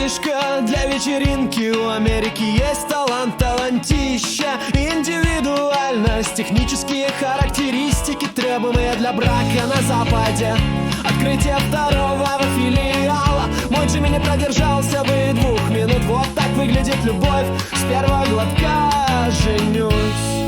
фишка для вечеринки. У Америки есть талант, талантища, индивидуальность, технические характеристики, требуемые для брака на Западе. Открытие второго филиала. Мой Джимми не продержался бы и 2 минут. Вот так выглядит любовь с первого глотка. Женюсь.